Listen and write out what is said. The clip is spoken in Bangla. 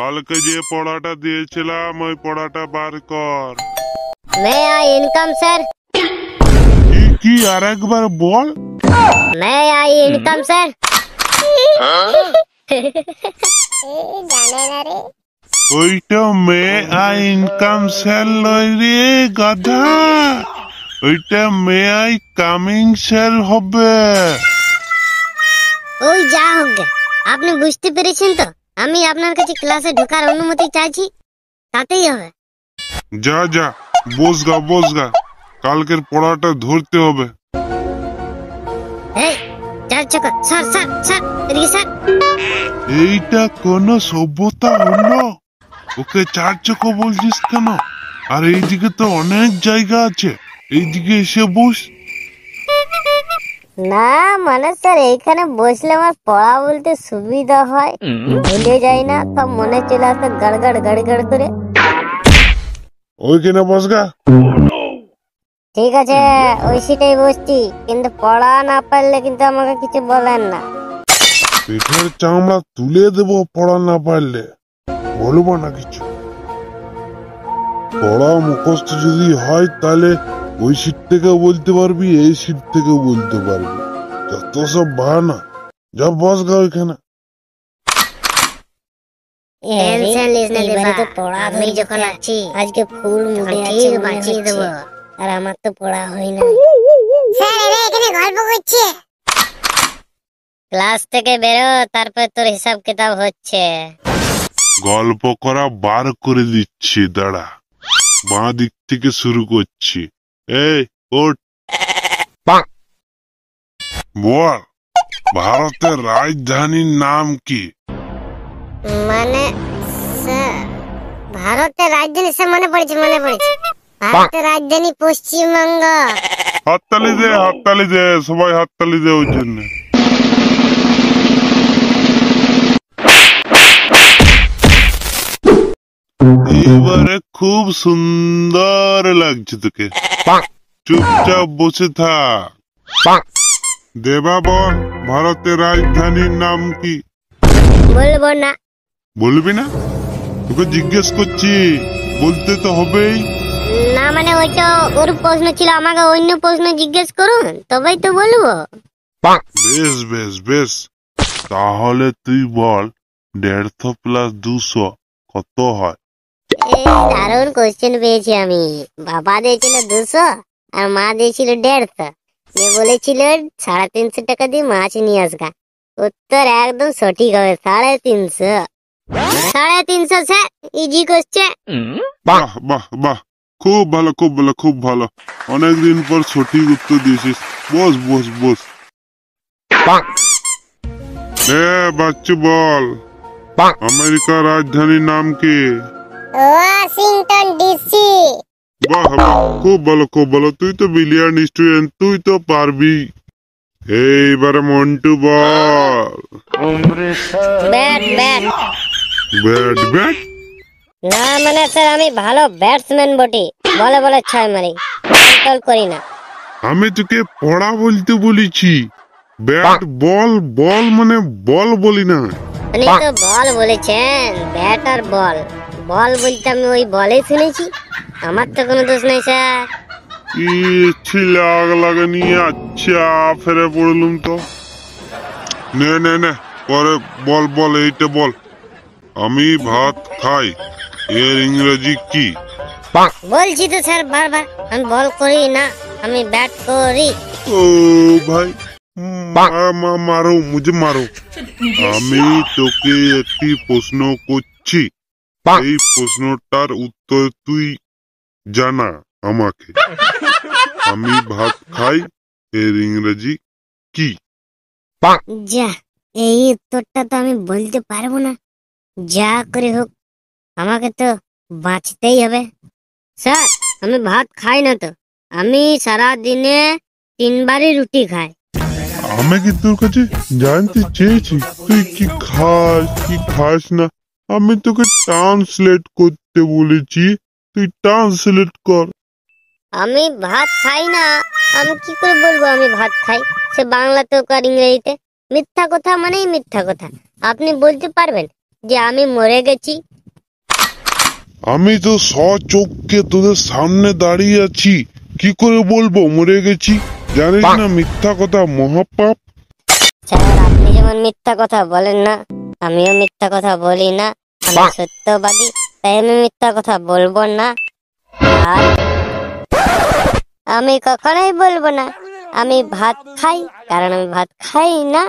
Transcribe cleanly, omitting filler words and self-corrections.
কালকে যে পড়াটা দিয়েছিলাম ওই পড়াটা বার কর। May I income sir. কি আর একবার বল। May I income sir. জানে না রে। ওইটা মে আই ইনকাম স্যার লয় রে গাধা, ওইটা মে আই কামিং স্যার হবে। ওই যা হোক, আপনি বুঝতে পেরেছেন তো? আমি আপনার কাছে ক্লাসে ঢোকার অনুমতি চাইছি, তাতেই হবে। যা যা বসগা, কালকের পড়াটা ধরতে হবে। এই চার চাকা স্যার স্যার স্যার এদিকে স্যার। এইটা কোন সভ্যতা হলো? ওকে চার চকো বলছিস কেন? আর এইদিকে তো অনেক জায়গা আছে, এইদিকে এসে বস। না মানে স্যার এইখানে বসলে আমার পড়া বলতে সুবিধা হয়, ভুলে যাই না, সব মনে চলে আসে গড়গড় গড়গড় করে। ওইখানে বসগা। ঠিক আছে ওই সিটেই বসছি, কিন্তু পড়া না পারলে কিন্তু আমাকে কিছু বলেন না। পেটের চামড়া তুলে দেবো পড়া না পারলে, বলবো না কিছু। পড়া মুখস্থ যদি হয় তাহলে ওই সিট থেকে বলতে পারবি, এই সিট থেকে বলতে পারবি। যত সব বাহানা, যা বসগা ওইখানে। আমি যখন আছি আজকে ফুল মুডে আছি, বাঁচিয়ে দেবো। আর আমার তো পড়া হয় না। স্যার এরা এখানে গল্প করছে। ক্লাস থেকে বেরো, তারপর তোর হিসাব কিতাব হচ্ছে। গল্প করা বার করে দিচ্ছি, দাঁড়া। বাঁ দিক থেকে শুরু করছি। এই ওঠ, বল ভারতের রাজধানীর নাম কি? মানে স্যার ভারতের রাজধানী, স্যার মনে পড়েছে ভারতের রাজধানী পশ্চিমবঙ্গ। হাততালি দে সবাই, হাততালি দে ওর জন্য। এবারে খুব সুন্দর লাগছে তোকে, চুপচাপ বসে থাক। দেবা বল ভারতের রাজধানীর নাম কি? বলবো না। বলবি না? তোকে জিজ্ঞেস করছি, বলতে তো হবেই। না মানে ওইটা ওর প্রশ্ন ছিল, আমাকে অন্য প্রশ্ন জিজ্ঞেস করুন তবেই তো বলবো। বেশ, তাহলে তুই বল 150 প্লাস 200 কত হয়? দারুণ কোশ্চেন পেয়েছি আমি। বাবা দিয়েছিল 200 আর মা দিয়েছিল 150। যে বলেছিল 350 টাকা দিয়ে মাছ নিয়ে আসগা। উত্তর একদম সঠিক হবে, 350। 350 স্যার, ইজি কোশ্চেন। বাহ, খুব ভালো। অনেকদিন পর সঠিক উত্তর দিয়েছিস। বস। বাচ্চু বল আমেরিকার রাজধানীর নাম কি? Washington DC. বাহ, খুব ভালো। তুই তো ব্রিলিয়ান্ট স্টুডেন্ট, তুই তো পারবি। এইবারে মন্টু বল। ব্যাট। না মানে স্যার আমি ভালো ব্যাটসম্যান বটি, বলে 6 মারি, বল করি না। আমি তোকে পড়া বলতে বলেছি, ব্যাট বল মানে বল বলি না। উনি তো বল বলেছেন, ব্যাট আর বল বলতে আমি ওই বলেই শুনেছি, আমার তো কোনো দোষ নেই স্যার। লাগে নিয়ে আচ্ছা ফেরে পড়লুম তো। নে পরে বল এইটা বল। আমি ভাত খাই এর ইংরেজি কি? বলছি তো স্যার বারবার, আমি বল করি না, আমি ব্যাট করি। ও ভাই মারো। আমি তোকে একটি প্রশ্ন করছি, এই প্রশ্নটার উত্তর তুই জানা আমাকে। আমি ভাত খাই এর ইংরেজি কি? যা, এই উত্তরটা তো আমি বলতে পারবো না। যা করে হোক আমাকে তো বাঁচতেই হবে। স্যার আমি ভাত খাই না তো, আমি সারা দিনে 3 বারই রুটি খাই। আমি কি তোর কাছে জানতে চেয়েছি তুই কি খাস না? আমি তোকে ট্রান্সলেট করতে বলেছি, তুই ট্রান্সলেট কর। আমি ভাত খাই না, আমি কি করে বলবো আমি ভাত খাই? সে বাংলাতে হোক আর ইংরেজিতে, মিথ্যা কথা মানেই মিথ্যা কথা। আপনি বলতে পারবেন যে আমি মরে গেছি? আমি তো সচক্ষে তোদের সামনে দাঁড়িয়ে আছি, কি করে বলবো মরে গেছি? জানিস না মিথ্যা কথা মহাপাপ। স্যার, আপনি যেমন মিথ্যা কথা বলেন না, আমিও মিথ্যা কথা বলি না। আমি সত্যবাদী, তাই আমি মিথ্যা কথা বলবো না। আর আমি কখনোই বলবো না আমি ভাত খাই, কারণ আমি ভাত খাই না।